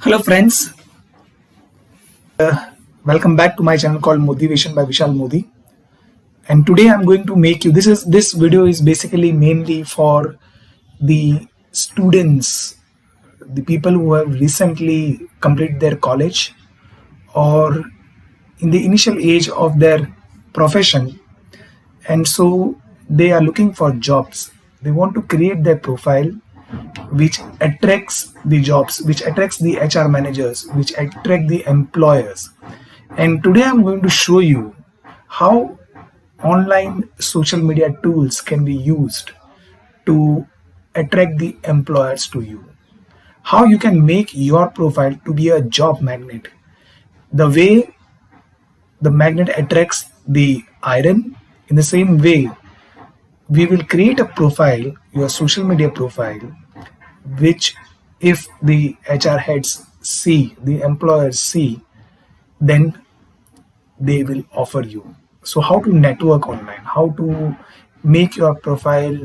Hello friends, welcome back to my channel called Motivation by Vishal Modi. And today I'm going to make you this video is basically mainly for the students, the people who have recently completed their college or in the initial age of their profession, and so they are looking for jobs. They want to create their profile which attracts the jobs, which attracts the HR managers, which attract the employers. And today I'm going to show you how online social media tools can be used to attract the employers to you. How you can make your profile to be a job magnet. The way the magnet attracts the iron, in the same way we will create a profile, your social media profile, which if the HR heads see, the employers see, then they will offer you. So how to network online, how to make your profile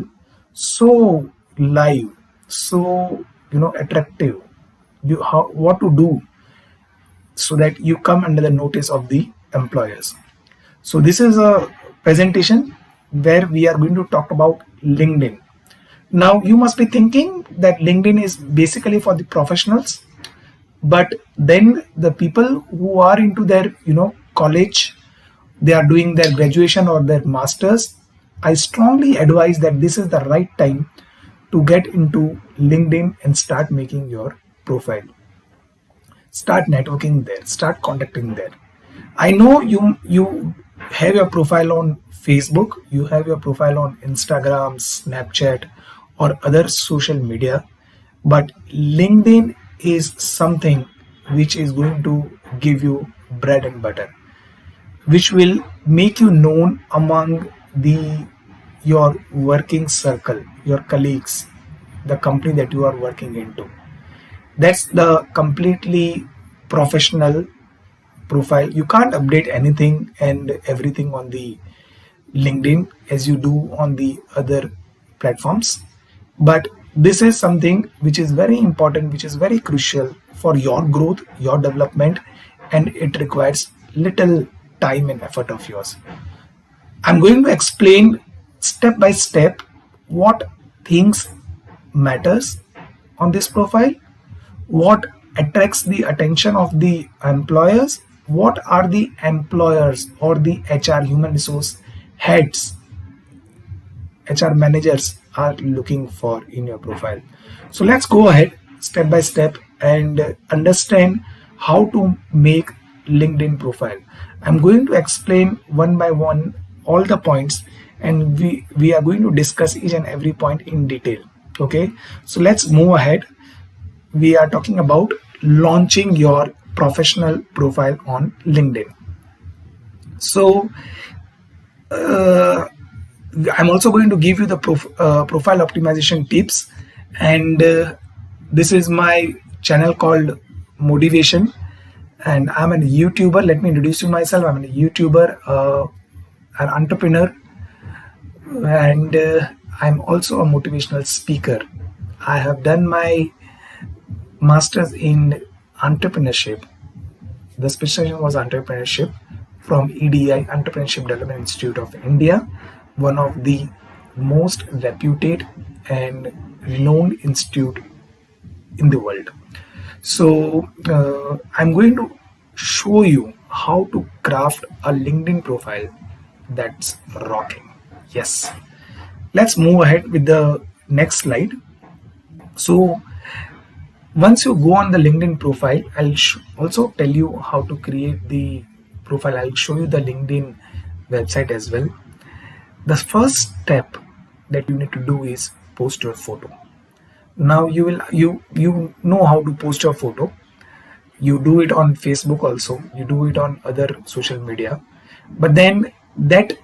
so live, so attractive, what to do so that you come under the notice of the employers. So this is a presentation where we are going to talk about LinkedIn. Now you must be thinking that LinkedIn is basically for the professionals, but then the people who are into their college, they are doing their graduation or their masters, I strongly advise that this is the right time to get into LinkedIn and start making your profile. Start networking there, start contacting there. I know you have your profile on Facebook, you have your profile on Instagram, Snapchat, or other social media, but LinkedIn is something which is going to give you bread and butter, which will make you known among your working circle, your colleagues, the company that you are working into. That's the completely professional profile. You can't update anything and everything on the LinkedIn as you do on the other platforms, but this is something which is very important, which is very crucial for your growth, your development, and it requires little time and effort of yours. I'm going to explain step by step what things matters on this profile, what attracts the attention of the employers, what are the employers or the HR, human resource heads, HR managers are looking for in your profile. So let's go ahead step by step and understand how to make LinkedIn profile. I'm going to explain one by one all the points, and we are going to discuss each and every point in detail. Okay, so let's move ahead. We are talking about launching your professional profile on LinkedIn. So I'm also going to give you the profile optimization tips, and this is my channel called Motivation, and I'm a YouTuber. Let me introduce you myself. I'm a YouTuber, an entrepreneur, and I'm also a motivational speaker. I have done my master's in entrepreneurship. The specialization was entrepreneurship from EDI, Entrepreneurship Development Institute of India, one of the most reputed and renowned institute in the world. So I'm going to show you how to craft a LinkedIn profile that's rocking. Yes, let's move ahead with the next slide. So once you go on the LinkedIn profile, I'll also tell you how to create the profile. I'll show you the LinkedIn website as well. The first step that you need to do is post your photo. Now you know how to post your photo. You do it on Facebook also, you do it on other social media, but then that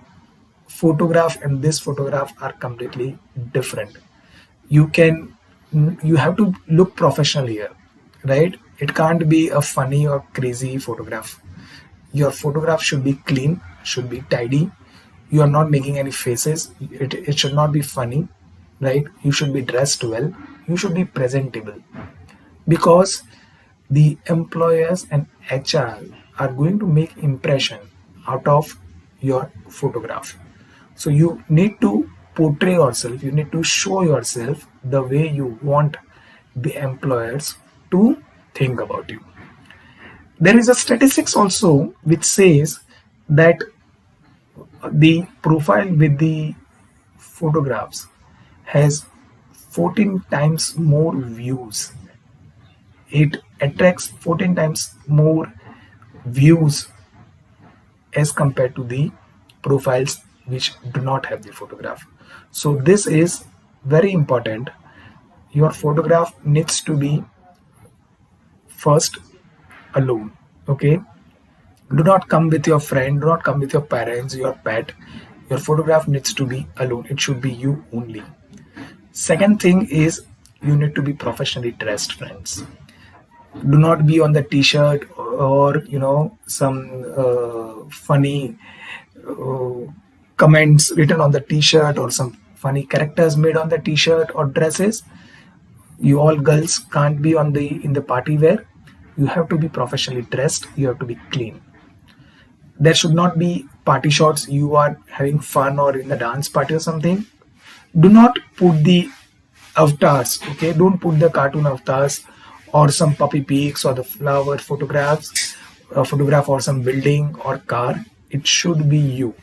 photograph and this photograph are completely different. You have to look professional here, right? It can't be a funny or crazy photograph. Your photograph should be clean, should be tidy. You are not making any faces. It should not be funny, right? You should be dressed well. You should be presentable, because the employers and HR are going to make impression out of your photograph. So you need to portray yourself, you need to show yourself the way you want the employers to think about you. There is a statistics also which says that the profile with the photographs has 14 times more views. It attracts 14 times more views as compared to the profiles which do not have the photograph. So this is very important. Your photograph needs to be first alone. Okay, do not come with your friend, do not come with your parents, your pet. Your photograph needs to be alone. It should be you only. Second thing is you need to be professionally dressed, friends. Do not be on the t-shirt or some funny comments written on the t-shirt or some funny characters made on the t-shirt or dresses. You all girls can't be in the party wear. You have to be professionally dressed, you have to be clean. There should not be party shots. You are having fun or in the dance party or something. Do not put the avatars, okay? Don't put the cartoon avatars or some puppy pics or the flower photographs, a photograph or some building or car. It should be you.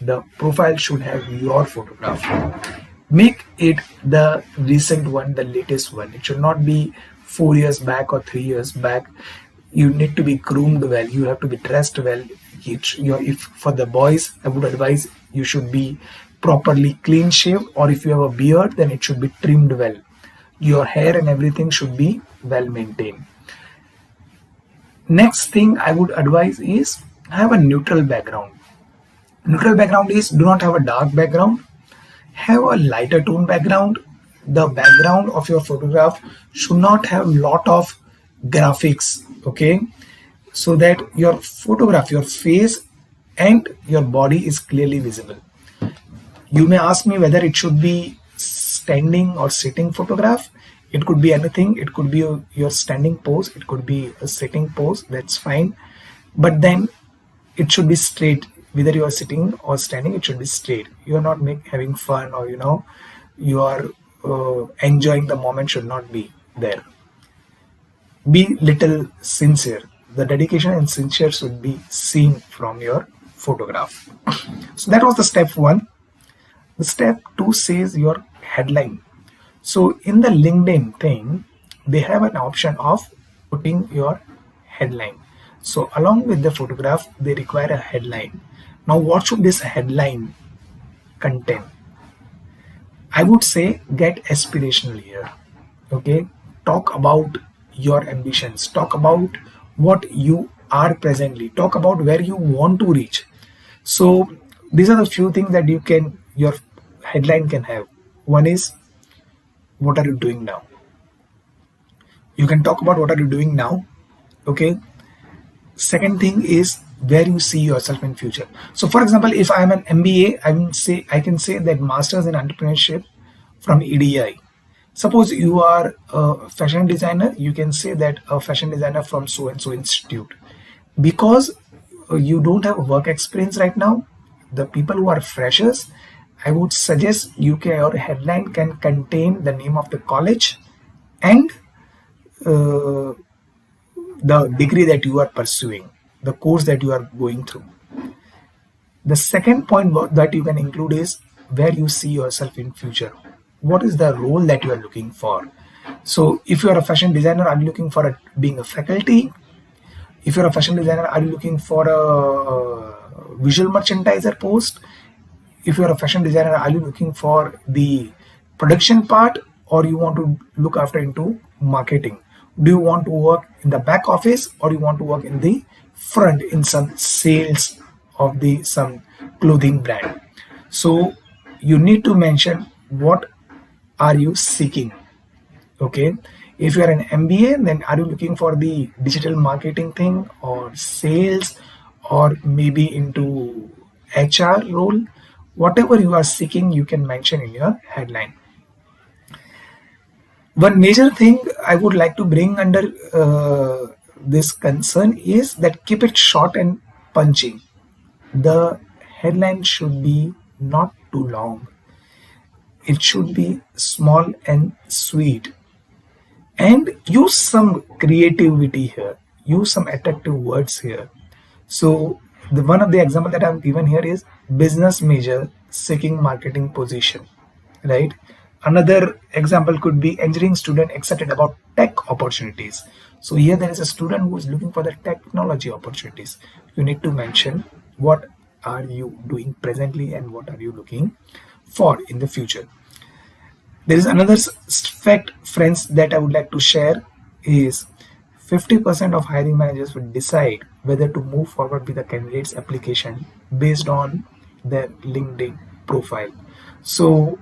The profile should have your photograph. Make it the recent one, the latest one. It should not be 4 years back or 3 years back. You need to be groomed well. You have to be dressed well. If for the boys, I would advise you should be properly clean shaved, or if you have a beard, then it should be trimmed well. Your hair and everything should be well maintained. Next thing I would advise is have a neutral background. Neutral background is do not have a dark background. Have a lighter tone background. The background of your photograph should not have lot of graphics, okay? So that your photograph, your face and your body is clearly visible. You may ask me whether it should be standing or sitting photograph. It could be anything. It could be your standing pose. It could be a sitting pose. That's fine. But then it should be straight. Whether you are sitting or standing, it should be straight. You are not having fun or you are enjoying the moment should not be there. Be little sincere. The dedication and sincere should be seen from your photograph. So that was the step 1. The step 2 says your headline. So in the LinkedIn thing, they have an option of putting your headline. So along with the photograph, they require a headline. Now what should this headline contain? I would say get aspirational here. Okay, talk about your ambitions, talk about what you are presently, talk about where you want to reach. So these are the few things that your headline can have. One is, what are you doing now? You can talk about what are you doing now. Okay. Second thing is where you see yourself in future. So for example, if I am an MBA, I can say that Masters in Entrepreneurship from EDI. Suppose you are a fashion designer, you can say that a fashion designer from so and so institute. Because you don't have work experience right now, the people who are freshers, I would suggest your headline can contain the name of the college and the degree that you are pursuing, the course that you are going through. The second point that you can include is where you see yourself in future. What is the role that you are looking for? So if you are a fashion designer, are you looking for being a faculty? If you're a fashion designer, are you looking for a visual merchandiser post? If you're a fashion designer, are you looking for the production part, or you want to look after into marketing? Do you want to work in the back office, or you want to work in the front in some sales of some clothing brand? So you need to mention what are you seeking. Okay, if you are an MBA, then are you looking for the digital marketing thing or sales or maybe into HR role? Whatever you are seeking, you can mention in your headline. One major thing I would like to bring under this concern is that keep it short and punchy. The headline should be not too long. It should be small and sweet. And use some creativity here. Use some attractive words here. So one of the example that I've given here is business major seeking marketing position, right? Another example could be engineering student excited about tech opportunities. So here there is a student who is looking for the technology opportunities. You need to mention what are you doing presently and what are you looking for in the future. There is another fact, friends, that I would like to share is 50% of hiring managers will decide whether to move forward with a candidate's application based on their LinkedIn profile. So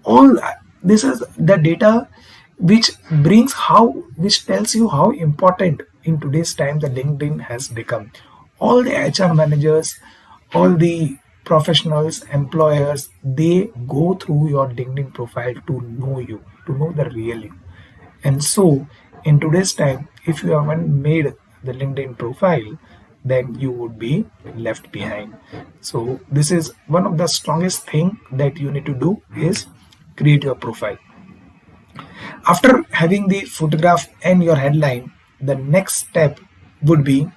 all this is the data which tells you how important in today's time the LinkedIn has become. All the HR managers, all the professionals, employers, they go through your LinkedIn profile to know you, to know the real you. And so in today's time, if you haven't made the LinkedIn profile, then you would be left behind. So this is one of the strongest thing that you need to do is create your profile. After having the photograph and your headline, the next step would be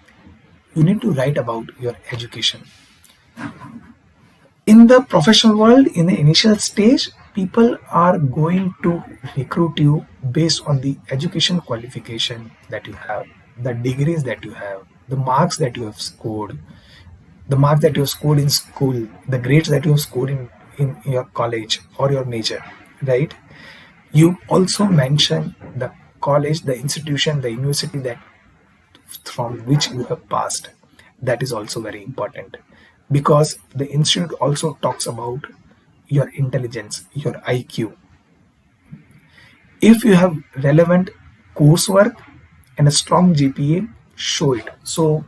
you need to write about your education. In the professional world, in the initial stage, people are going to recruit you based on the education qualification that you have, the degrees that you have, the marks that you have scored, the marks that you have scored in school, the grades that you have scored in your college or your major, right? You also mention the college, the institution, the university that from which you have passed. That is also very important because the institute also talks about your intelligence, your IQ. If you have relevant coursework and a strong GPA, show it. So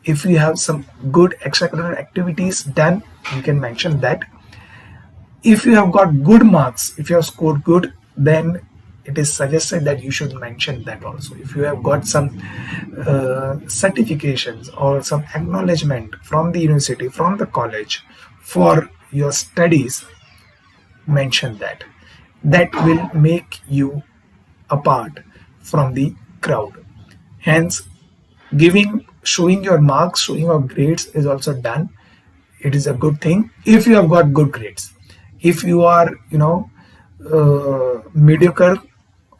if you have some good extracurricular activities done, you can mention that. If you have got good marks, if you have scored good, then it is suggested that you should mention that also. If you have got some certifications or some acknowledgement from the university, from the college for your studies, mention that. That will make you apart from the crowd. Hence, showing your marks, showing your grades is also done. It is a good thing if you have got good grades. If you are, mediocre,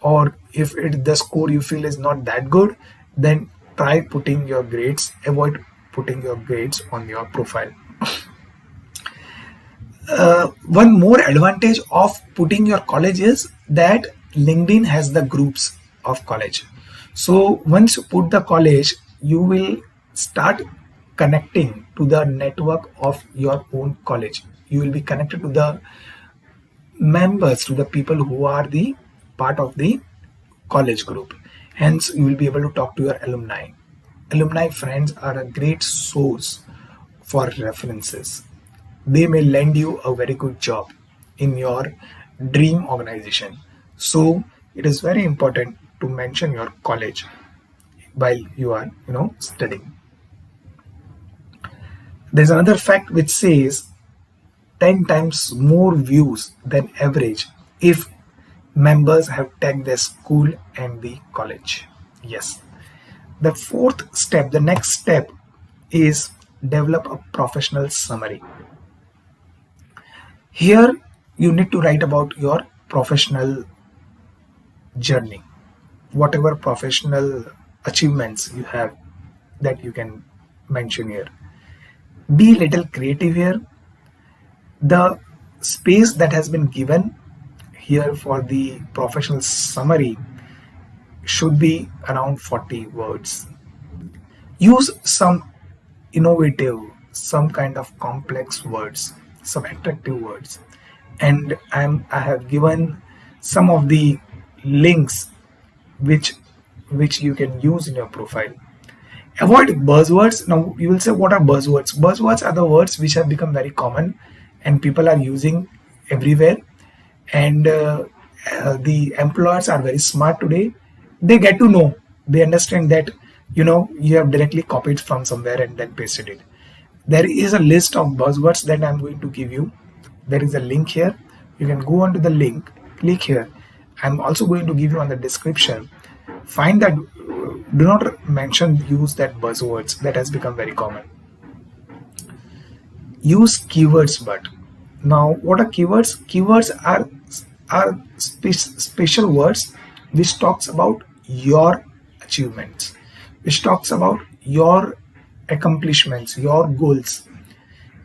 or if the score you feel is not that good, then try putting your grades, avoid putting your grades on your profile. One more advantage of putting your college is that LinkedIn has the groups of college. So once you put the college, you will start connecting to the network of your own college. You will be connected to the members, to the people who are the part of the college group. Hence, you will be able to talk to your alumni. Alumni friends are a great source for references. They may lend you a very good job in your dream organization. So it is very important to mention your college while you are, studying. There's another fact which says 10 times more views than average if members have tagged their school and the college. Yes. The fourth step, the next step is develop a professional summary. Here you need to write about your professional journey, whatever professional achievements you have that you can mention here. Be a little creative here. The space that has been given here for the professional summary should be around 40 words. Use some innovative, some kind of complex words, some attractive words. And I have given some of the links which you can use in your profile. Avoid buzzwords. Now you will say, what are buzzwords? Buzzwords are the words which have become very common and people are using everywhere. And the employers are very smart today. They get to know, they understand that you have directly copied from somewhere and then pasted it. There is a list of buzzwords that I'm going to give you. There is a link here. You can go onto the link, click here. I'm also going to give you on the description. Find that, do not use that buzzwords that has become very common. Use keywords. But now, what are keywords? Keywords are special words which talks about your achievements, which talks about your accomplishments, your goals.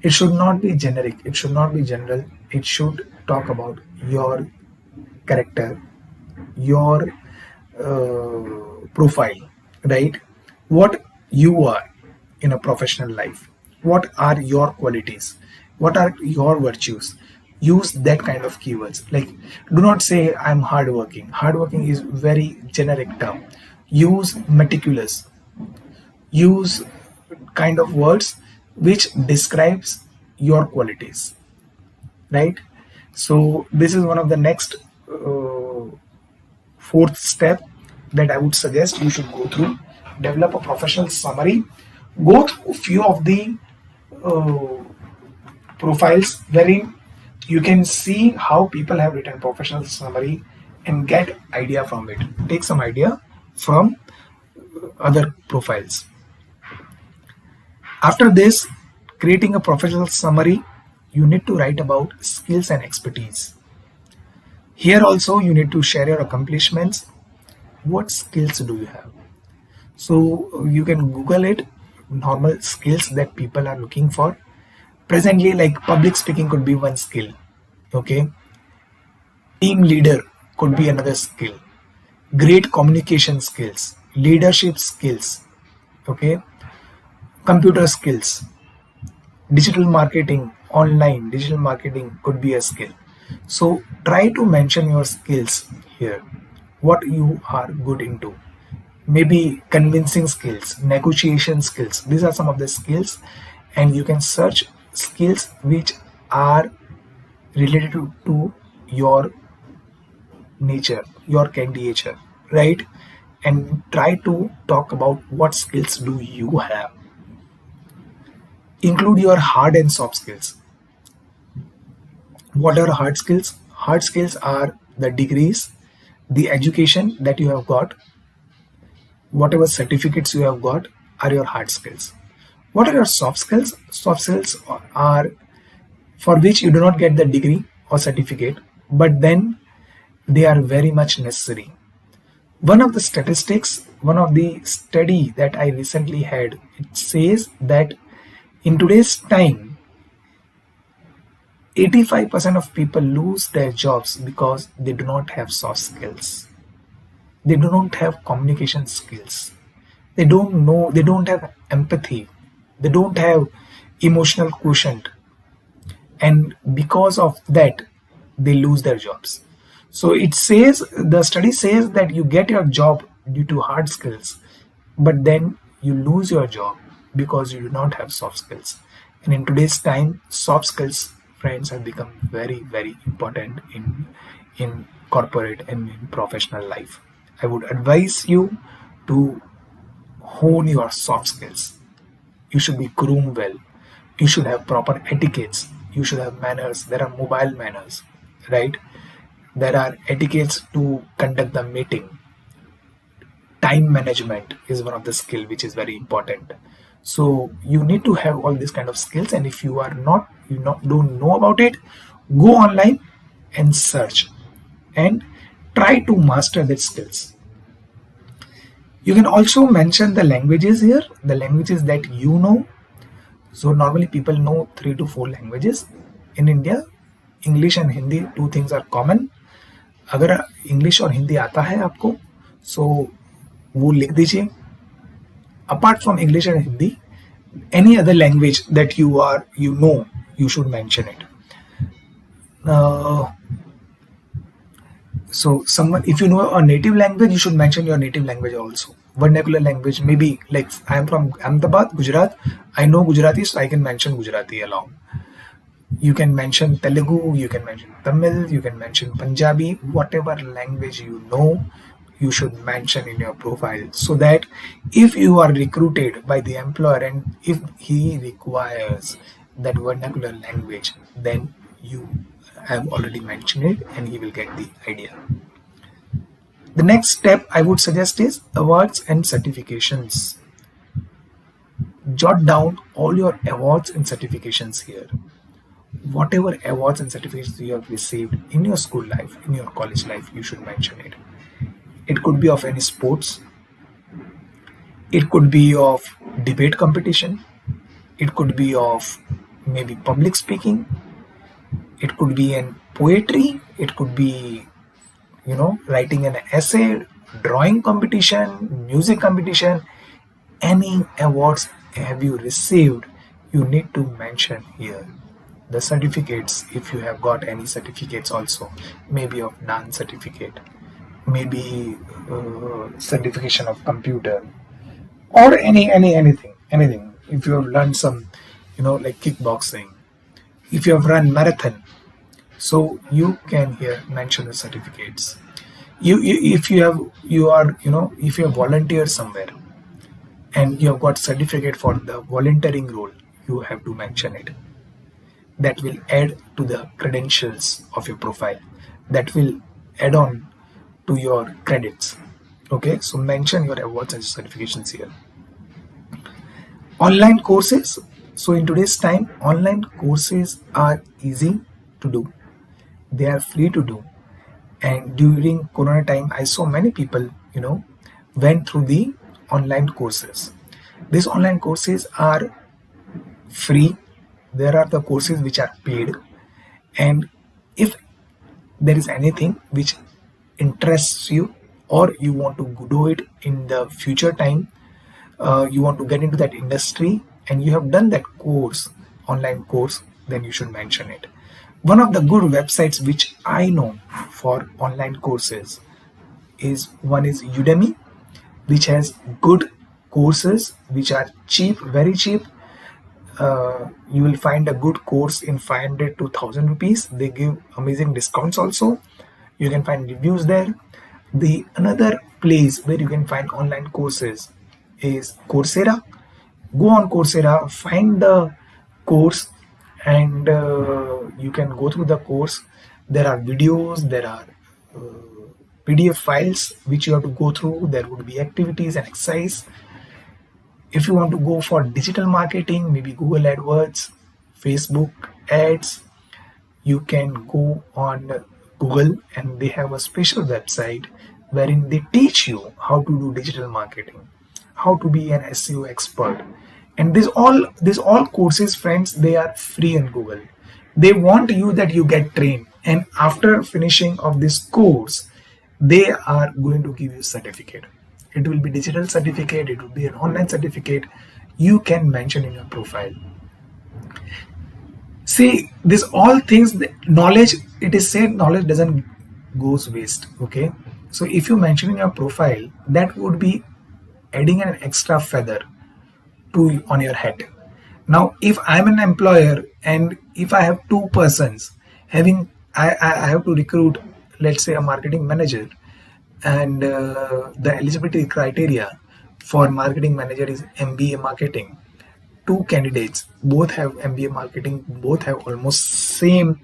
It should not be generic, it should not be general. It should talk about your character, your profile, right? What you are in a professional life, what are your qualities, what are your virtues. Use that kind of keywords. Like, do not say I'm hardworking. Hardworking is very generic term. Use meticulous. Use kind of words which describes your qualities, right? So this is one of the next fourth step that I would suggest you should go through. Develop a professional summary. Go through a few of the profiles wherein you can see how people have written professional summary and get idea from it. Take some idea from other profiles. After this, creating a professional summary, you need to write about skills and expertise. Here also you need to share your accomplishments. What skills do you have? So you can Google it, normal skills that people are looking for. Presently, like public speaking could be one skill. Okay. Team leader could be another skill. Great communication skills, leadership skills. Okay. Computer skills, digital marketing, online digital marketing could be a skill. So try to mention your skills here, what you are good into. Maybe convincing skills, negotiation skills. These are some of the skills, and you can search skills which are related to your nature, your candidature, right? And try to talk about what skills do you have. Include your hard and soft skills. What are hard skills? Hard skills are the degrees, the education that you have got, whatever certificates you have got are your hard skills. What are your soft skills? Soft skills are for which you do not get the degree or certificate, but then they are very much necessary. One of the statistics, one of the study that I recently had, it says that in today's time, 85% of people lose their jobs because they do not have soft skills. They do not have communication skills. They don't know, they don't have empathy. They don't have emotional quotient. And because of that, they lose their jobs. So it says, the study says that you get your job due to hard skills, but then you lose your job because you do not have soft skills. And in today's time, soft skills, friends, have become very, very important in corporate and in professional life. I would advise you to hone your soft skills. You should be groomed well. You should have proper etiquettes. You should have manners. There are mobile manners, right? There are etiquettes to conduct the meeting. Time management is one of the skill which is very important. So you need to have all these kind of skills, and if you are not, don't know about it, go online and search and try to master these skills. You can also mention the languages here, the languages that you know. So normally people know 3 to 4 languages in India. English and Hindi, two things are common. अगर English और हिंदी आता है आपको, सो वो लिख दीजिए. Apart from English and Hindi, any other language that you know, you should mention it. So someone, if you know a native language, you should mention your native language also. Vernacular language, maybe like I am from Ahmedabad, Gujarat. I know Gujarati, so I can mention Gujarati along. You can mention Telugu, you can mention Tamil, you can mention Punjabi, whatever language you know, you should mention in your profile, so that if you are recruited by the employer and if he requires that vernacular language, then you have already mentioned it and he will get the idea. The next step I would suggest is awards and certifications. Jot down all your awards and certifications here. Whatever awards and certifications you have received in your school life, in your college life, you should mention it. It could be of any sports, it could be of debate competition, it could be of maybe public speaking, it could be in poetry, it could be, writing an essay, drawing competition, music competition. Any awards have you received, you need to mention here. The certificates, if you have got any certificates also, maybe of dance certificate, maybe certification of computer, or anything. If you have learned some, like kickboxing, if you have run marathon, so you can here mention the certificates. If you have if you have volunteered somewhere and you have got certificate for the volunteering role, you have to mention it. That will add to the credentials of your profile, that will add on to your credits. Okay, so mention your awards and certifications here. Online courses. So in today's time, online courses are easy to do, they are free to do. And during corona time, I saw many people went through the online courses. These online courses are free, there are the courses which are paid, and if there is anything which interests you or you want to do it in the future time, you want to get into that industry and you have done that course, online course, then you should mention it. One of the good websites which I know for online courses is Udemy, which has good courses which are cheap, very cheap. You will find a good course in 500 to 1000 rupees. They give amazing discounts also. You can find reviews there. The another place where you can find online courses is Coursera. Go on Coursera, find the course, and you can go through the course. There are videos, there are PDF files which you have to go through. There would be activities and exercise. If you want to go for digital marketing, maybe Google AdWords, Facebook ads, you can go on Google and they have a special website wherein they teach you how to do digital marketing, how to be an SEO expert. And these all courses, friends, they are free in Google. They want you that you get trained, and after finishing of this course, they are going to give you certificate. It will be digital certificate, it will be an online certificate. You can mention in your profile. See, this all things, knowledge, it is said knowledge doesn't goes waste. Okay, so if you mention in your profile, that would be adding an extra feather to on your head. Now, if I'm an employer and if I have two persons having, I have to recruit, let's say, a marketing manager, and the eligibility criteria for marketing manager is MBA marketing. Two candidates, both have MBA marketing, both have almost same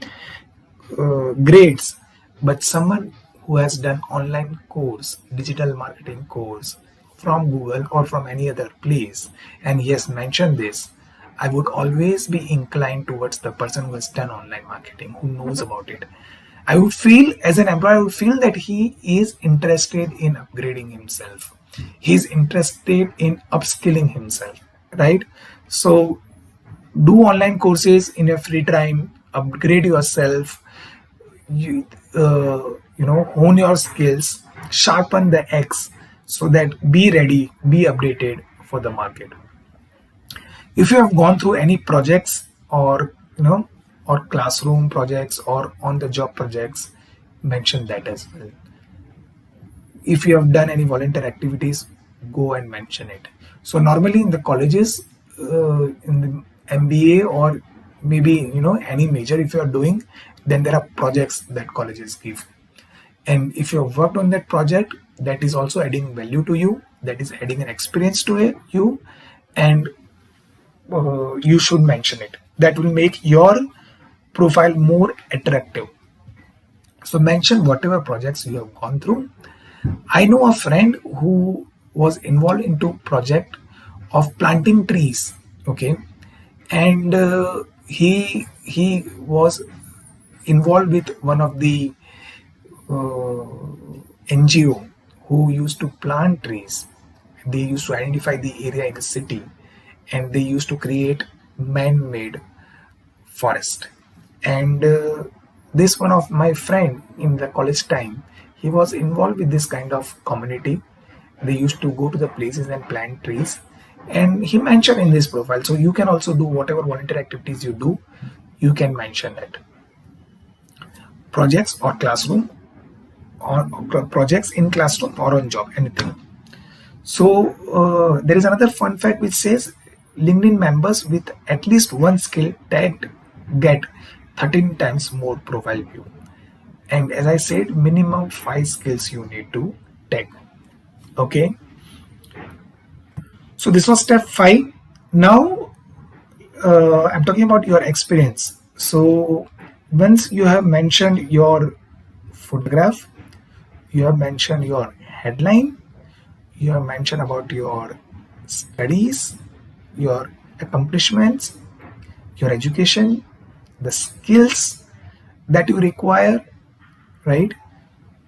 grades, but someone who has done online course, digital marketing course from Google or from any other place, and he has mentioned this, I would always be inclined towards the person who has done online marketing, who knows about it. I would feel, as an employer, I would feel that he is interested in upgrading himself. He's interested in upskilling himself, right? So do online courses in your free time, upgrade yourself, hone your skills, sharpen the X, so that be ready, be updated for the market. If you have gone through any projects or or classroom projects or on the job projects, mention that as well. If you have done any volunteer activities, go and mention it. So normally in the colleges, in the MBA or maybe any major if you are doing, then there are projects that colleges give. And if you have worked on that project, that is also adding value to you, that is adding an experience to you, and you should mention it. That will make your profile more attractive. So mention whatever projects you have gone through. I know a friend who was involved into project of planting trees. Okay, and he was involved with one of the NGO who used to plant trees. They used to identify the area in the city, and they used to create man-made forest. And this one of my friend in the college time, he was involved with this kind of community. They used to go to the places and plant trees, and he mentioned in this profile. So you can also do whatever volunteer activities you do, you can mention it. Projects or classroom, or projects in classroom or on job, anything. So there is another fun fact which says LinkedIn members with at least one skill tagged get 13 times more profile view. And as I said, minimum 5 skills you need to tag. Okay. So this was step 5. Now I'm talking about your experience. So once you have mentioned your photograph, you have mentioned your headline, you have mentioned about your studies, your accomplishments, your education, the skills that you require, right?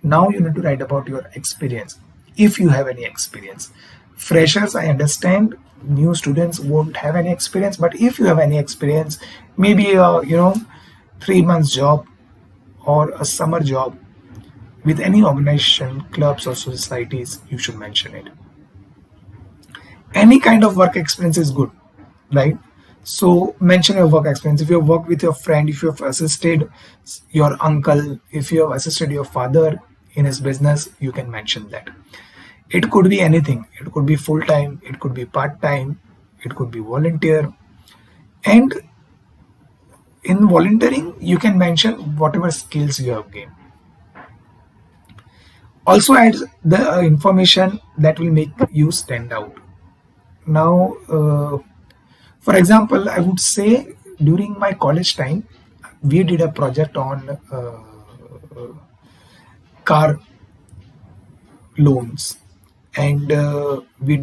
Now you need to write about your experience, if you have any experience. Freshers, I understand, new students won't have any experience, but if you have any experience, maybe a 3 months job or a summer job with any organization, clubs or societies, you should mention it. Any kind of work experience is good, right? So mention your work experience. If you have worked with your friend, if you have assisted your uncle, if you have assisted your father in his business, you can mention that. It could be anything. It could be full-time, it could be part-time, it could be volunteer. And in volunteering, you can mention whatever skills you have gained. Also add the information that will make you stand out. Now, for example, I would say during my college time, we did a project on car loans, and we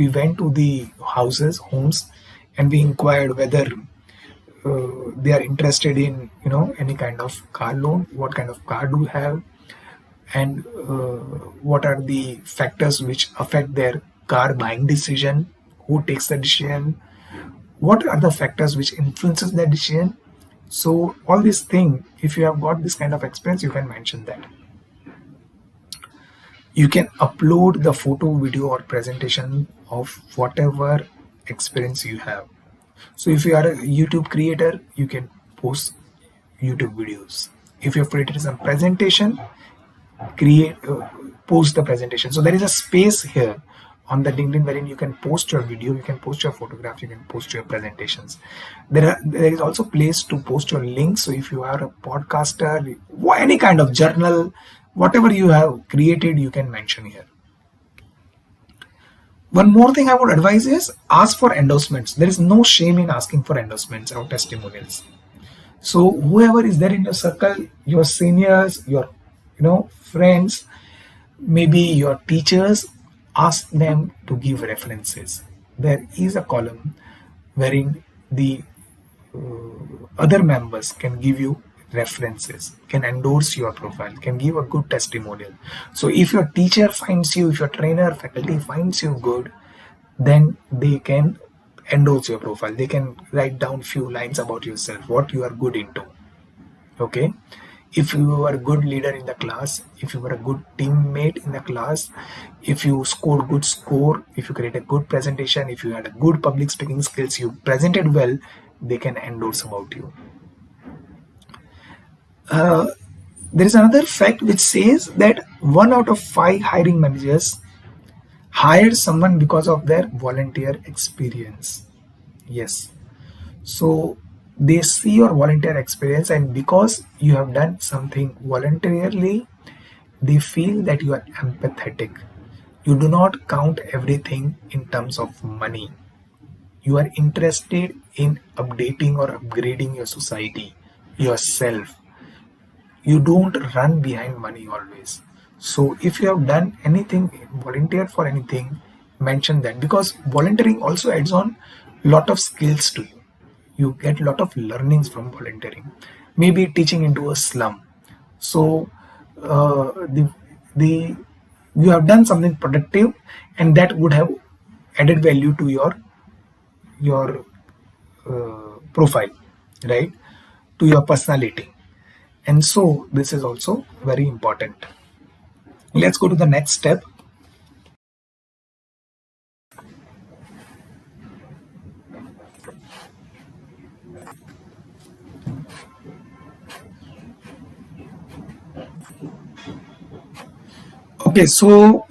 went to the homes, and we inquired whether they are interested in any kind of car loan, what kind of car do you have, and what are the factors which affect their car buying decision, who takes the decision, what are the factors which influences the decision. So all these things, if you have got this kind of experience, you can mention that. You can upload the photo, video or presentation of whatever experience you have. So if you are a YouTube creator, you can post YouTube videos. If you have created some presentation, post the presentation. So there is a space here on the LinkedIn wherein you can post your video, you can post your photograph, you can post your presentations. There is also place to post your links. So if you are a podcaster, any kind of journal, whatever you have created, you can mention here. One more thing I would advise is ask for endorsements. There is no shame in asking for endorsements or testimonials. So whoever is there in your circle, your seniors, your friends, maybe your teachers, ask them to give references. There is a column wherein the other members can give you references, can endorse your profile, can give a good testimonial. So if your teacher finds you, if your trainer, faculty finds you good, then they can endorse your profile. They can write down few lines about yourself, what you are good into. Okay. If you were a good leader in the class, if you were a good teammate in the class, if you scored good score, if you created a good presentation, if you had a good public speaking skills, you presented well, they can endorse about you. There is another fact which says that 1 out of 5 hiring managers hire someone because of their volunteer experience. Yes. So They see your volunteer experience, and because you have done something voluntarily, they feel that you are empathetic. You do not count everything in terms of money. You are interested in updating or upgrading your society, yourself. You don't run behind money always. So if you have done anything, volunteered for anything, mention that, because volunteering also adds on lot of skills to you. You get lot of learnings from volunteering. Maybe teaching into a slum. So the you have done something productive, and that would have added value to your profile, right? To your personality. And so this is also very important. Let's go to the next step. Okay, so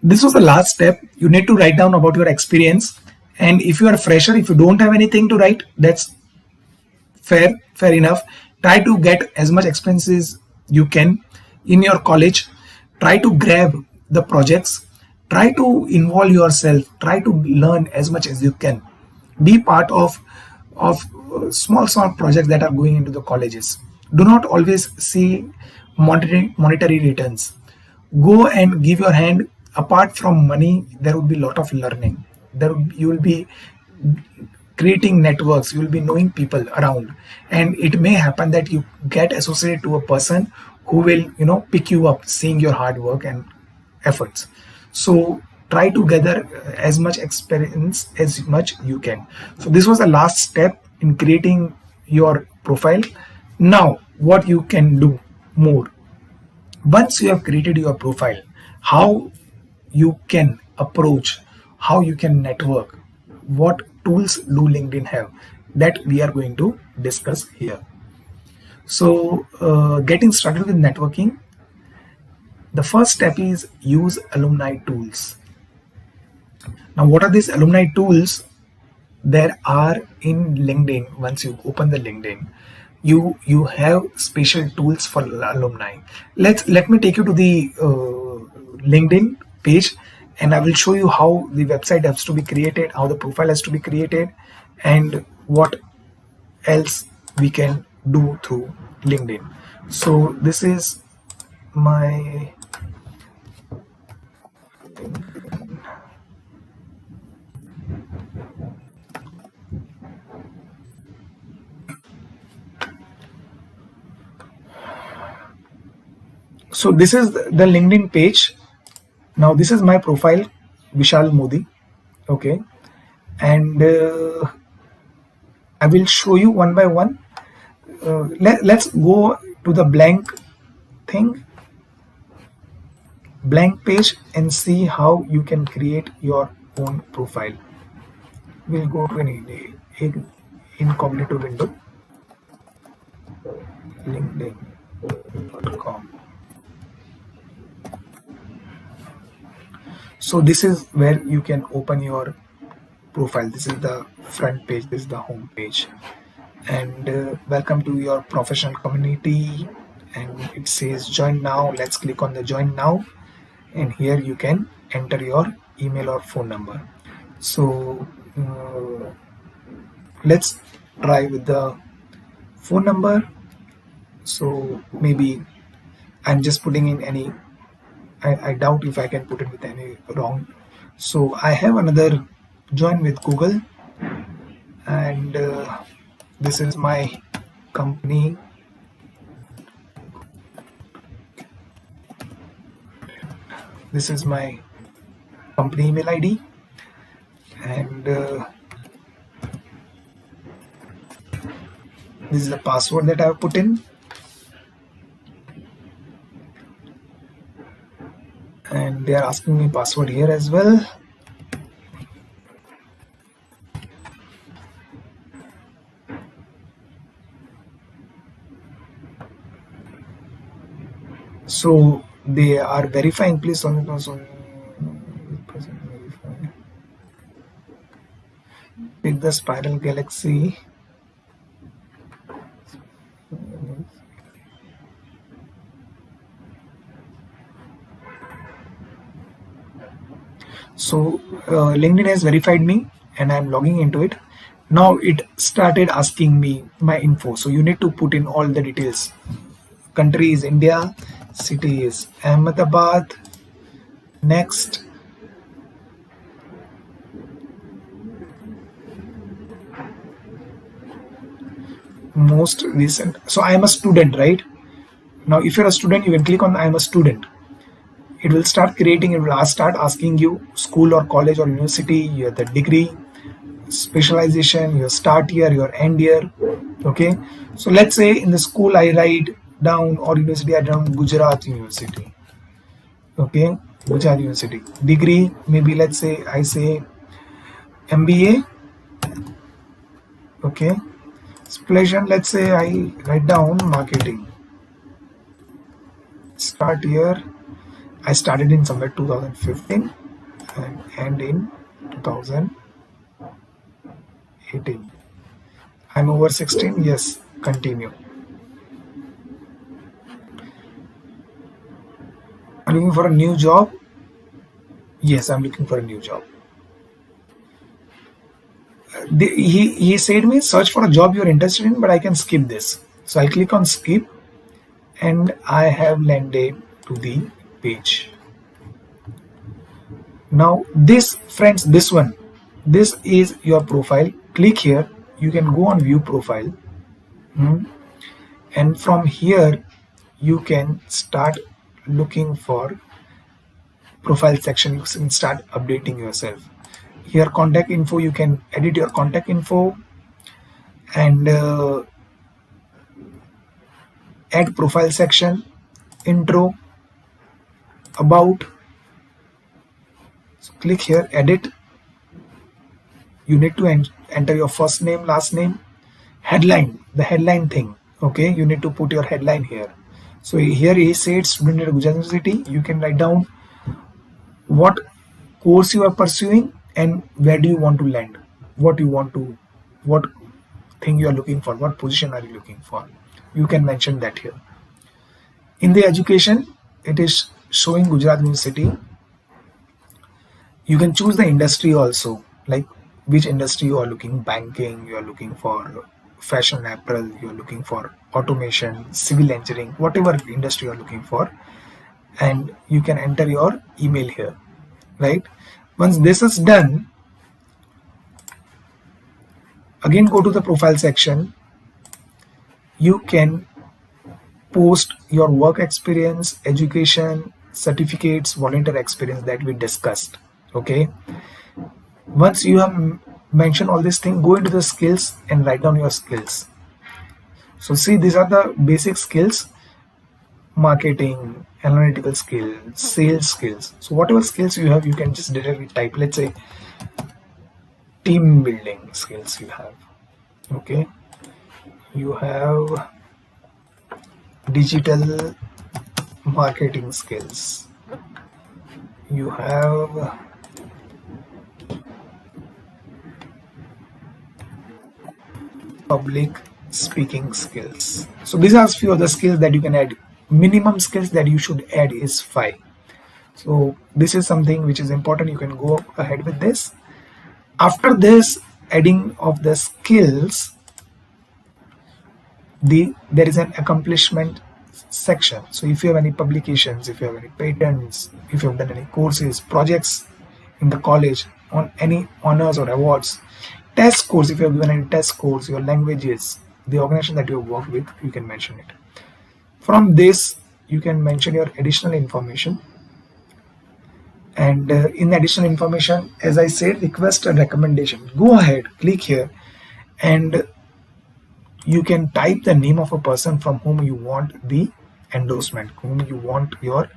this was the last step. You need to write down about your experience. And if you are a fresher, if you don't have anything to write, that's fair enough. Try to get as much experiences you can in your college. Try to grab the projects. Try to involve yourself. Try to learn as much as you can. Be part of small projects that are going into the colleges. Do not always see monetary returns. Go and give your hand. Apart from money, there would be a lot of learning. You will be creating networks. You will be knowing people around, and it may happen that you get associated to a person who will pick you up, seeing your hard work and efforts. So try to gather as much experience as much you can. So this was the last step in creating your profile. Now what you can do more, once you have created your profile, how you can approach, how you can network, what tools do LinkedIn have, that we are going to discuss here. So getting started with networking, the first step is use alumni tools. Now what are these alumni tools? There are in LinkedIn. Once you open the LinkedIn, you have special tools for alumni. Let me take you to the LinkedIn page, and I will show you how the website has to be created, how the profile has to be created, and what else we can do through LinkedIn. So this is my so this is the LinkedIn page. Now this is my profile, Vishal Modi. Okay, and I will show you one by one. Let's go to the blank page, and see how you can create your own profile. We'll go to an incognito window, linkedin.com. So this is where you can open your profile. This is the front page, this is the home page, and welcome to your professional community, and it says join now. Let's click on the join now, and here you can enter your email or phone number. So let's try with the phone number. So maybe I'm just putting in any, I doubt if I can put it with any wrong. So I have another join with Google, and this is my company. This is my company email ID, and this is the password that I have put in, and they are asking me password here as well. So they are verifying. Please pick the spiral galaxy. So LinkedIn has verified me and I'm logging into it. Now it started asking me my info. So you need to put in all the details. Country is India, city is Ahmedabad. Next, most recent. So I am a student, right? Now if you're a student, you can click on I am a student. It will start creating, it will start asking you school or college or university, your the degree, specialization, your start year, your end year. Okay, so let's say in the school I write down, or university I write down Gujarat University. Okay, Gujarat University. Degree, maybe let's say I say MBA. Okay, specialization, let's say I write down marketing. Start year, I started in somewhere 2015 and end in 2018. I'm over 16. Yes, continue. I'm looking for a new job. Yes, I'm looking for a new job. He said me search for a job you're interested in, but I can skip this. So I click on skip and I have landed to the page. Now this, friends, this is your profile. Click here. You can go on view profile. And from here you can start looking for profile section. You can start updating yourself. Here contact info, you can edit your contact info and add profile section, intro, about. So click here, edit. You need to enter your first name, last name, headline, the headline thing. Okay, you need to put your headline here. So here he said student at Gujarat University. You can write down what course you are pursuing and where do you want to land, what thing you are looking for, what position are you looking for. You can mention that here. In the education, it is showing Gujarat University. You can choose the industry also, like which industry you are looking, banking, you are looking for fashion apparel, you are looking for automation, civil engineering, whatever industry you are looking for, and you can enter your email here, right? Once this is done, again go to the profile section. You can post your work experience, education, certificates, volunteer experience that we discussed. Okay, once you have mentioned all these things, go into the skills and write down your skills. So see, these are the basic skills: marketing, analytical skills, sales skills. So whatever skills you have, you can just directly type. Let's say team building skills you have. Okay, you have digital marketing skills, you have public speaking skills. So these are a few of the skills that you can add. Minimum skills that you should add is 5. So this is something which is important. You can go ahead with this. After this adding of the skills, there is an accomplishment section. So if you have any publications, if you have any patents, if you have done any courses, projects in the college on any honors or awards, test scores, if you have given any test scores, your languages, the organization that you have worked with, you can mention it. From this, you can mention your additional information. And in additional information, as I said, request a recommendation. Go ahead, click here, and you can type the name of a person from whom you want the endorsement, whom you want your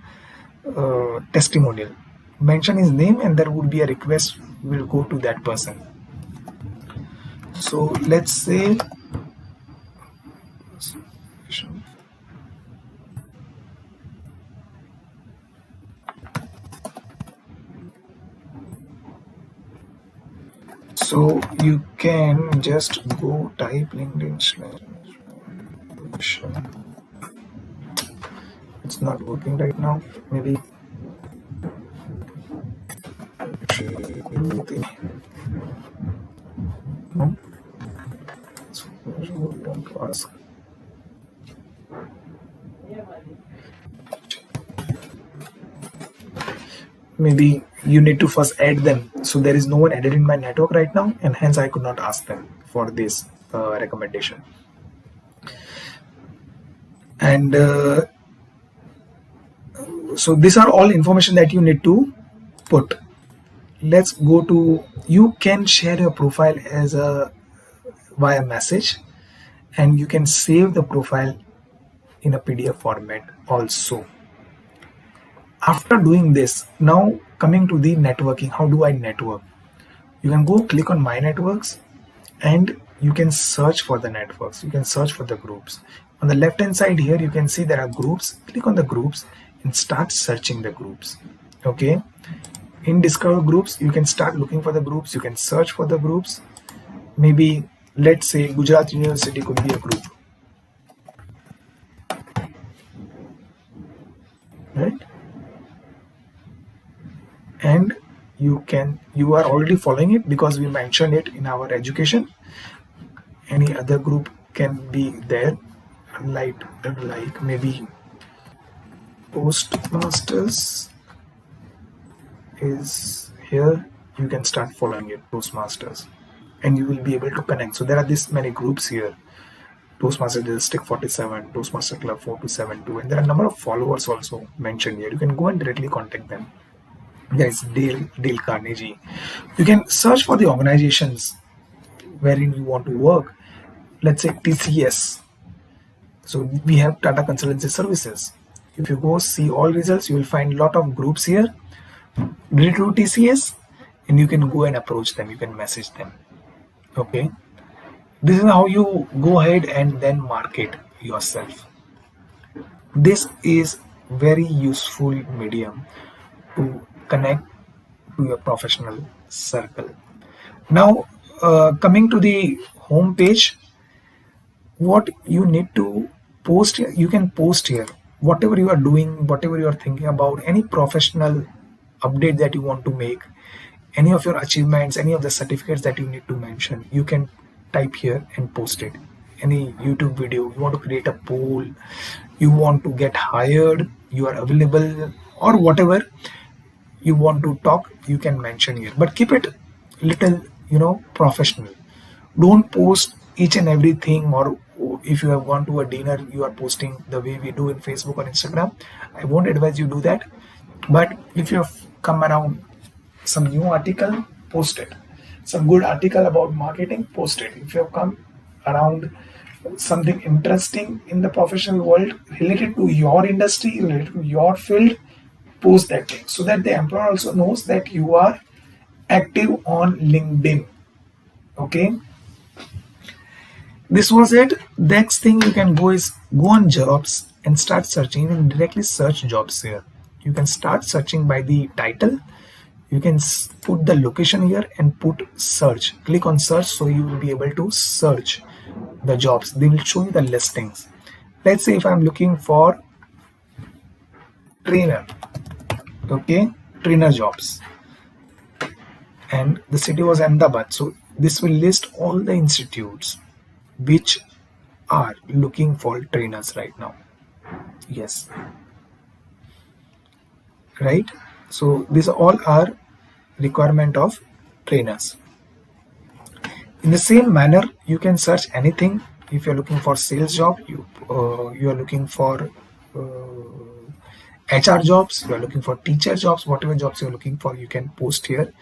testimonial. Mention his name and there would be a request will go to that person. So let's say so you can just go type LinkedIn / it's not working right now, maybe Modi. No? So, what do you want to ask? Maybe you need to first add them. So there is no one added in my network right now, and hence I could not ask them for this recommendation. And so these are all information that you need to put. Let's go to, you can share your profile as a via message, and you can save the profile in a PDF format also. After doing this, now coming to the networking, how do I network? You can go click on my networks and you can search for the networks. You can search for the groups. On the left hand side here, you can see there are groups. Click on the groups and start searching the groups. Okay. In Discover Groups, you can start looking for the groups. You can search for the groups. Maybe let's say Gujarat University could be a group. Right? And you are already following it because we mentioned it in our education. Any other group can be there, like maybe Toastmasters is here. You can start following it, Toastmasters, and you will be able to connect. So there are this many groups here. Toastmaster District 47, Toastmaster Club 4272, and there are a number of followers also mentioned here. You can go and directly contact them. There is Dale Carnegie. You can search for the organizations wherein you want to work. Let's say TCS. So we have Tata Consultancy Services. If you go see all results, you will find a lot of groups here related to TCS, and you can go and approach them. You can message them. Okay. This is how you go ahead and then market yourself. This is very useful medium to connect to your professional circle. Now, coming to the home page, what you need to post here, you can post here whatever you are doing, whatever you are thinking about, any professional update that you want to make, any of your achievements, any of the certificates that you need to mention, you can type here and post it. Any YouTube video, you want to create a poll, you want to get hired, you are available, or whatever you want to talk, you can mention here, but keep it little professional. Don't post each and everything, or if you have gone to a dinner, you are posting the way we do in Facebook or Instagram. I won't advise you do that. But if you have come around some new article, post it. Some good article about marketing, post it. If you have come around something interesting in the professional world related to your industry, related to your field, post that thing so that the employer also knows that you are active on LinkedIn. Okay. This was it. Next thing you can go is go on jobs and start searching. You can directly search jobs here. You can start searching by the title. You can put the location here and put search. Click on search so you will be able to search the jobs. They will show you the listings. Let's say if I'm looking for trainer, okay, trainer jobs, and the city was Ahmedabad. So this will list all the institutes which are looking for trainers right now. Yes, right. So these all are requirement of trainers. In the same manner, you can search anything. If you're looking for sales job, you are looking for HR jobs, you are looking for teacher jobs, whatever jobs you're looking for, you can post here.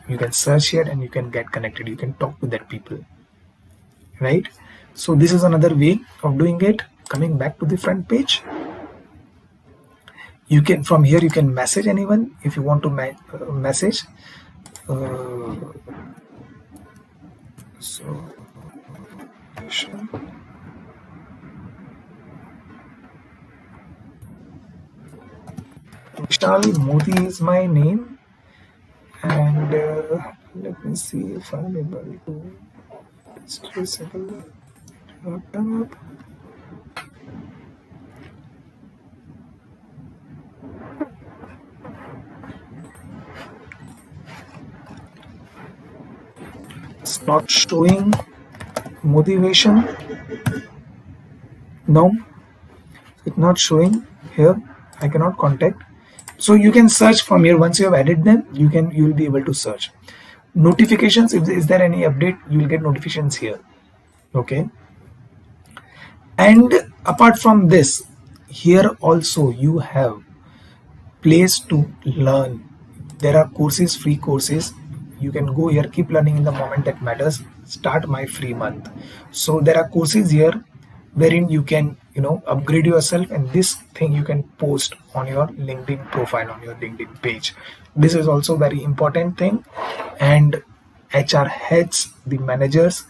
You can search here and you can get connected. You can talk to that people, right? So this is another way of doing it. Coming back to the front page, you can, from here you can message anyone if you want to message. So Vishal Modi is my name, and let me see if I'm able to disable turn up. It's not showing motivation. No, it's not showing here. I cannot contact. So you can search from here. Once you have added them, you will be able to search. Notifications, if is there any update, you will get notifications here. Okay. And apart from this, here also you have place to learn. There are courses, free courses. You can go here, keep learning in the moment that matters. Start my free month. So there are courses here wherein you can upgrade yourself, and this thing you can post on your LinkedIn profile, on your LinkedIn page. This is also very important thing. And HR heads, the managers,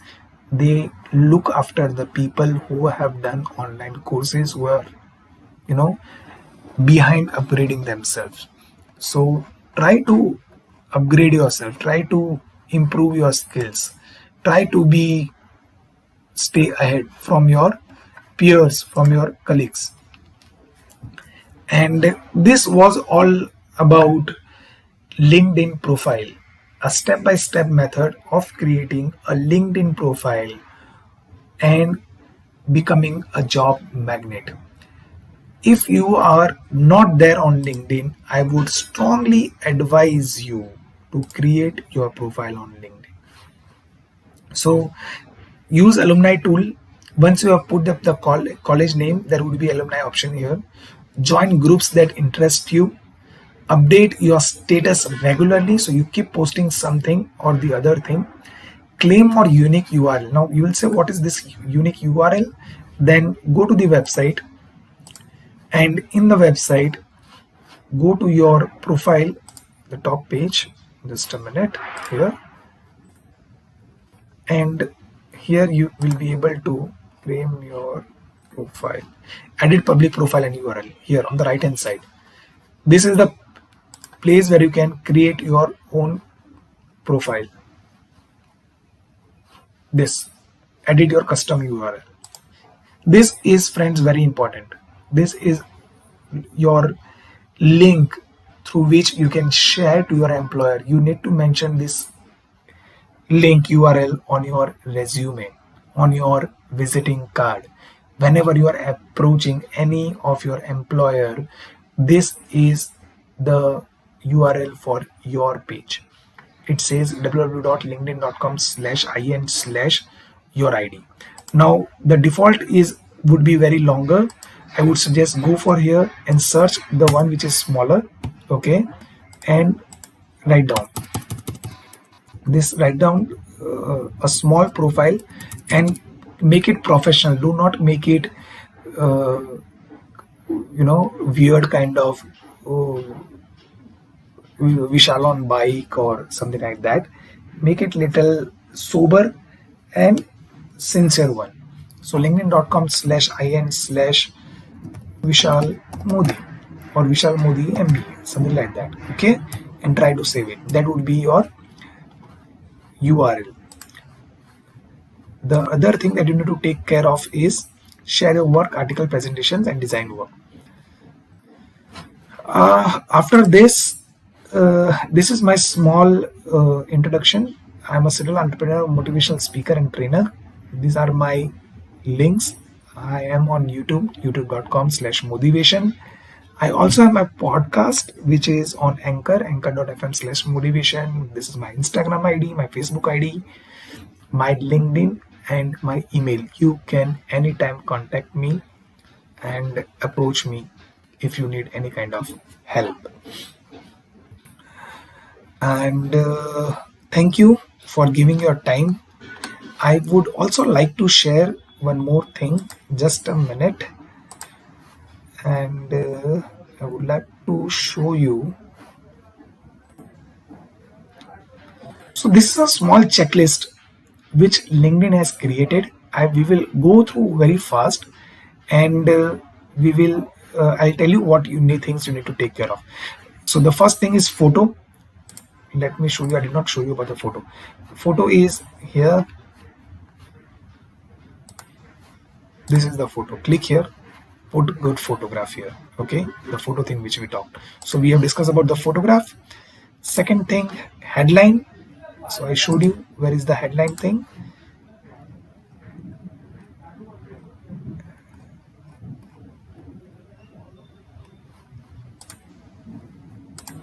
they look after the people who have done online courses, who are behind upgrading themselves. So try to upgrade yourself, try to improve your skills, try to stay ahead from your peers, from your colleagues. And this was all about LinkedIn profile, a step-by-step method of creating a LinkedIn profile and becoming a job magnet. If you are not there on LinkedIn, I would strongly advise you to create your profile on LinkedIn. So use alumni tool. Once you have put up the college name, there would be alumni option here. Join groups that interest you. Update your status regularly, so you keep posting something or the other thing. Claim or unique URL. Now you will say, what is this unique URL? Then go to the website, and in the website, go to your profile, the top page. Just a minute here, and here you will be able to claim your profile. Edit public profile and URL here on the right hand side. This is the place where you can create your own profile. This, edit your custom URL. This is, friends, very important. This is your link through which you can share to your employer. You need to mention this link URL on your resume, on your visiting card. Whenever you are approaching any of your employer, this is the URL for your page. It says www.linkedin.com/in/your-id. Now the default would be very longer. I would suggest go for here and search the one which is smaller. Okay, and write down a small profile and make it professional. Do not make it weird kind of Vishal on bike or something like that. Make it little sober and sincere one. So linkedin.com/in/Vishal Modi or Vishal Modi MBA, something like that. Okay, and try to save it. That would be your URL. The other thing that you need to take care of is share your work, article, presentations, and design work. After this, this is my small introduction. I'm a serial entrepreneur, motivational speaker, and trainer. These are my links. I am on YouTube, youtube.com/motivation. I also have my podcast, which is on Anchor, anchor.fm/motivation. This is my Instagram ID, my Facebook ID, my LinkedIn, and my email. You can anytime contact me and approach me if you need any kind of help. And thank you for giving your time. I would also like to share one more thing. Just a minute. And I would like to show you. So this is a small checklist which LinkedIn has created. We will go through very fast, and we will. I'll tell you what things you need to take care of. So the first thing is photo. Let me show you. I did not show you about the photo. Photo is here. This is the photo. Click here. Put good photograph here. Okay, the photo thing which we talked. So we have discussed about the photograph. Second thing, headline. So I showed you where is the headline thing.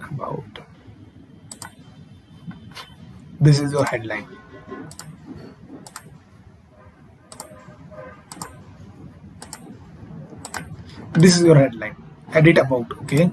About this is your headline. This is your headline. Edit about. Okay.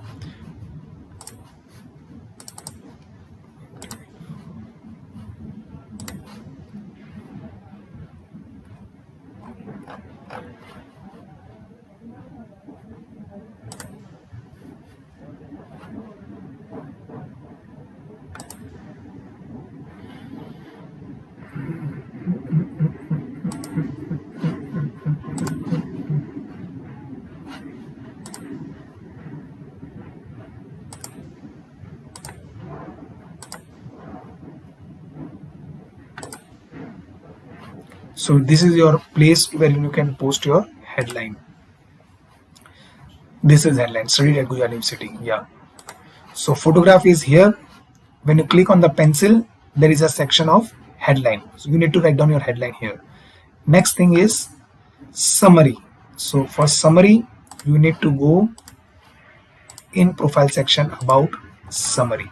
So this is your place where you can post your headline. This is headline, studied at Gujarat University. Yeah. So photograph is here. When you click on the pencil, there is a section of headline. So you need to write down your headline here. Next thing is summary. So for summary, you need to go in profile section about summary.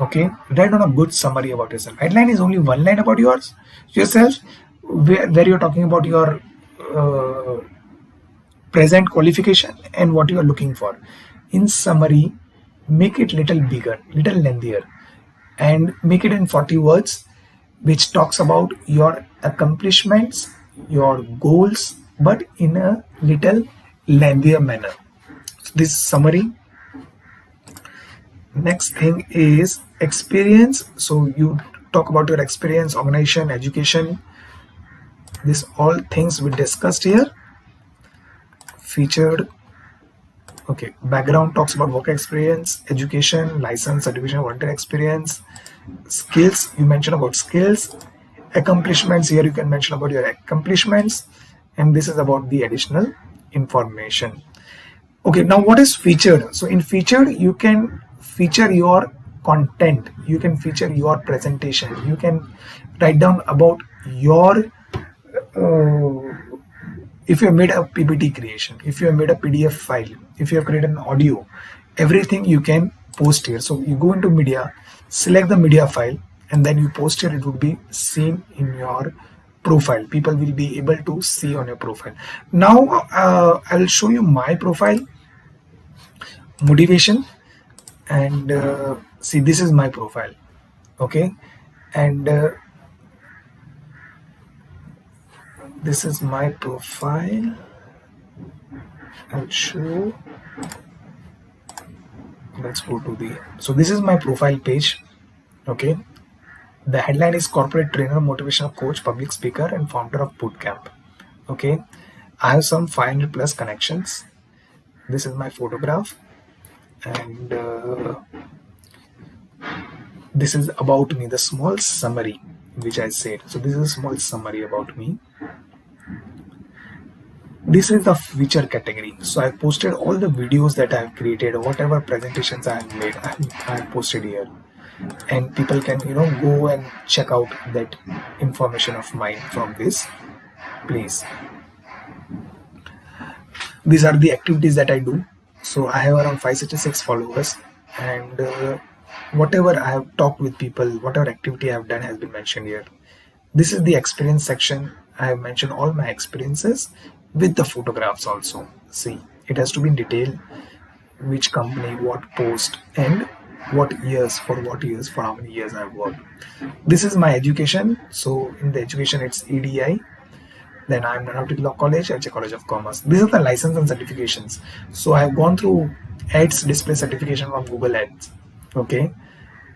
Okay, write down a good summary about yourself. Headline is only one line about yourself, where you're talking about your present qualification and what you are looking for. In summary, make it little bigger, little lengthier, and make it in 40 words, which talks about your accomplishments, your goals, but in a little lengthier manner. So this summary. Next thing is experience. So you talk about your experience, organization, education. This all things we discussed here. Featured. Okay, background talks about work experience, education, license, certification, volunteer experience, skills. You mention about skills, accomplishments. Here you can mention about your accomplishments, and this is about the additional information. Okay, now what is featured? So in featured, you can feature your content, you can feature your presentation, you can write down about your if you have made a PPT creation, if you have made a PDF file, if you have created an audio, everything you can post here. So you go into media, select the media file, and then you post here. It would be seen in your profile. People will be able to see on your profile. Now I will show you my profile, motivation, and see, this is my profile. Okay, and this is my profile. I'll show. Let's go to the. So this is my profile page. Okay, the headline is corporate trainer, motivational coach, public speaker, and founder of bootcamp. Okay, I have some 500 plus connections. This is my photograph, and this is about me, the small summary which I said. So this is a small summary about me. This is the feature category. So I posted all the videos that I have created, whatever presentations I have made, I have posted here, and people can go and check out that information of mine from this place. These are the activities that I do. So I have around 566 followers, and whatever I have talked with people, whatever activity I have done has been mentioned here. This is the experience section. I have mentioned all my experiences with the photographs also. See, it has to be in detail, which company, what post, and what years, for how many years I have worked. This is my education. So in the education, it's EDI. Then I'm Nanavati Law College, HA College of Commerce. These are the license and certifications. So I've gone through Ads display certification from Google Ads. Okay.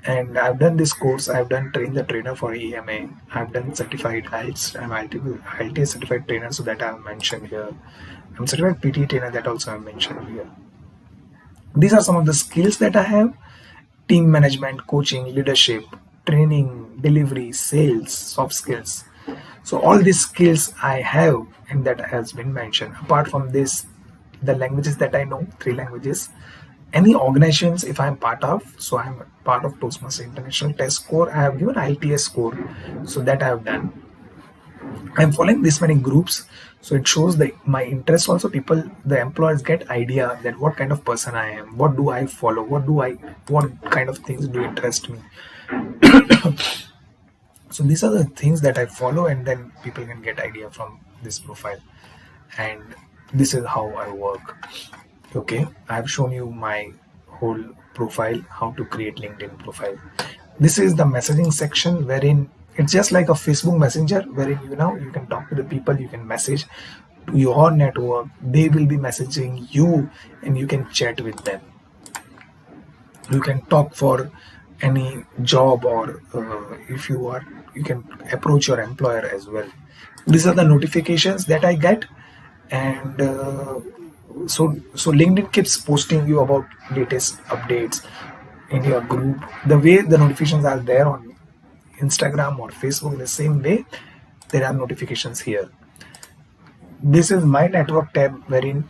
And I've done this course. I've done train the trainer for EMA. I've done certified IELTS. I'm IELTS certified trainer, so that I've mentioned here. I'm certified PT trainer, that also I've mentioned here. These are some of the skills that I have: team management, coaching, leadership, training, delivery, sales, soft skills. So all these skills I have, and that has been mentioned. Apart from this, the languages that I know, 3 languages: any organizations if I'm part of. So I'm part of Toastmasters International Test Score. I have given IELTS score, so that I have done. I'm following this many groups, so it shows that my interest also. People, the employers get idea that what kind of person I am, what do I follow, what kind of things do interest me. So these are the things that I follow, and then people can get idea from this profile. And this is how I work. Okay, I have shown you my whole profile, how to create LinkedIn profile. This is the messaging section, wherein it's just like a Facebook Messenger, wherein you can talk to the people, you can message to your network, they will be messaging you, and you can chat with them. You can talk for any job, or if you can approach your employer as well. These are the notifications that I get, and so LinkedIn keeps posting you about latest updates in your group. The way the notifications are there on Instagram or Facebook, in the same way there are notifications here. This is my network tab, wherein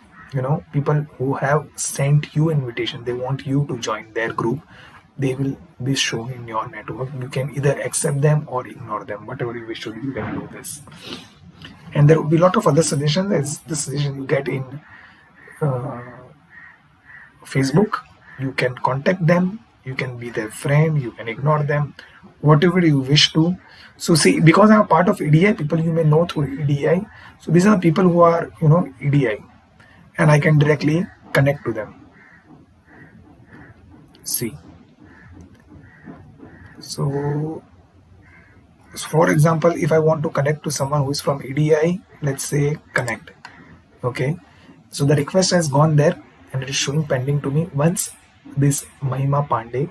people who have sent you invitation, they want you to join their group, they will be shown in your network. You can either accept them or ignore them, whatever you wish to do, you can do this. And there will be a lot of other suggestions, as the suggestion you get in Facebook. You can contact them, you can be their friend, you can ignore them, whatever you wish to. So see, because I'm a part of EDI, people you may know through EDI. So these are people who are EDI, and I can directly connect to them. See, so for example, if I want to connect to someone who is from EDI, let's say connect. Okay, so the request has gone there and it is showing pending to me. Once this Mahima Pandey,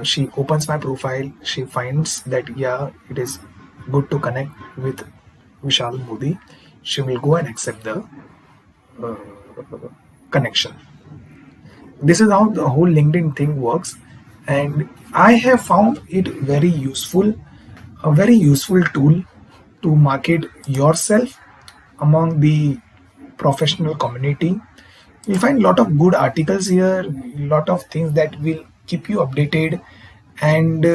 she opens my profile, she finds that yeah, it is good to connect with Vishal Modi, she will go and accept the connection. This is how the whole LinkedIn thing works, and I have found it very useful, a very useful tool to market yourself among the professional community. You'll find a lot of good articles here, a lot of things that will keep you updated, and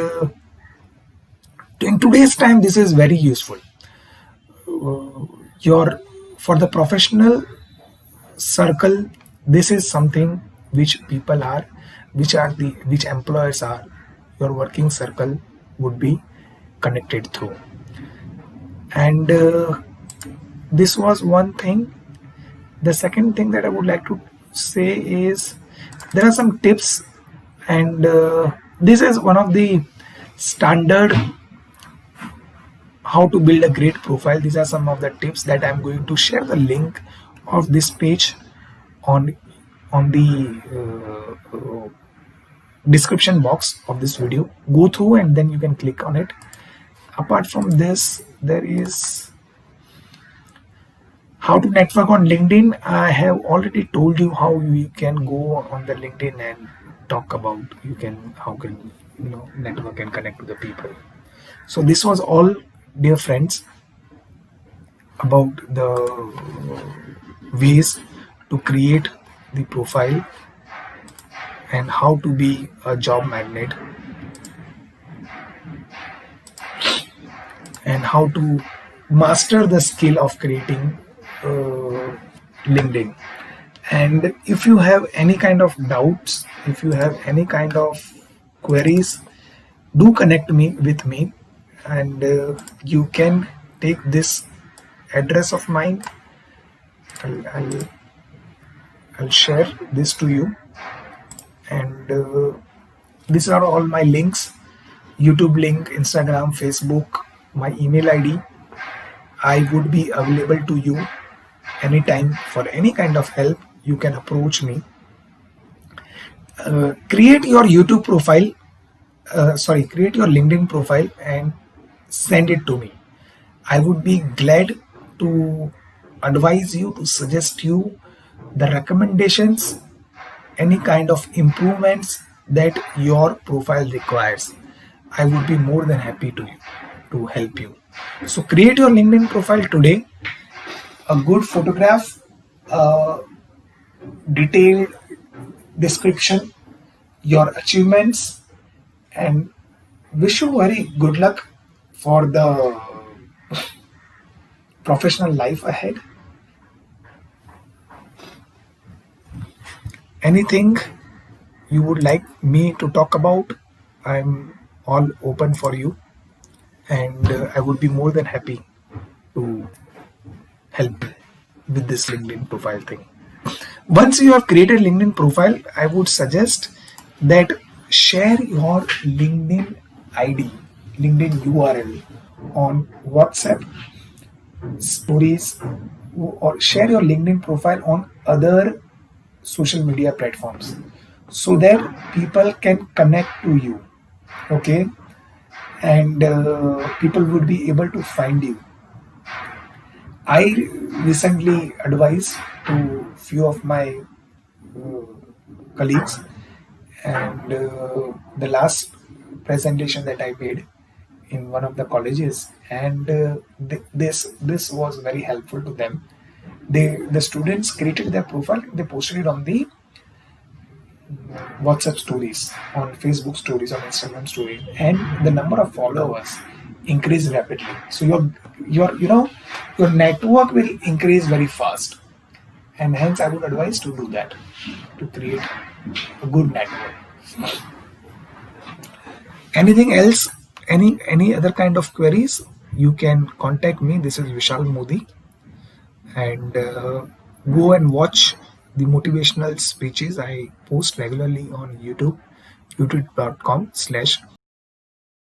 in today's time this is very useful. For the professional circle, this is something which people are, which employers are, your working circle would be connected through. And this was one thing. The second thing that I would like to say is there are some tips, and this is one of the standard how to build a great profile. These are some of the tips that I'm going to share the link of this page on the description box of this video. Go through and then you can click on it. Apart from this, there is how to network on LinkedIn. I have already told you how you can go on the LinkedIn and talk about how can network and connect to the people. So this was all, dear friends, about the ways to create the profile and how to be a job magnet and how to master the skill of creating LinkedIn. And if you have any kind of doubts, if you have any kind of queries, do connect with me, and you can take this address of mine. I'll share this to you, and these are all my links: YouTube link, Instagram, Facebook, my email ID. I would be available to you anytime for any kind of help. You can approach me. Create your YouTube profile, create your LinkedIn profile and send it to me. I would be glad to advise you, to suggest you the recommendations, any kind of improvements that your profile requires. I would be more than happy to help you. So create your LinkedIn profile today. A good photograph, detailed description, your achievements, and wish you very good luck for the professional life ahead. Anything you would like me to talk about, I'm all open for you, and I would be more than happy to help with this LinkedIn profile thing. Once you have created LinkedIn profile, I would suggest that share your LinkedIn ID, LinkedIn URL on WhatsApp stories, or share your LinkedIn profile on other social media platforms so that people can connect to you. Okay, and people would be able to find you. I recently advised to few of my colleagues, and the last presentation that I made in one of the colleges, and this was very helpful to them. The students created their profile, they posted it on the WhatsApp stories, on Facebook stories, on Instagram stories, and the number of followers increased rapidly. So your network will increase very fast, and hence I would advise to do that to create a good network. Anything else? Any other kind of queries? You can contact me. This is Vishal Modi, and go and watch the motivational speeches I post regularly on YouTube, youtube.com/Vishal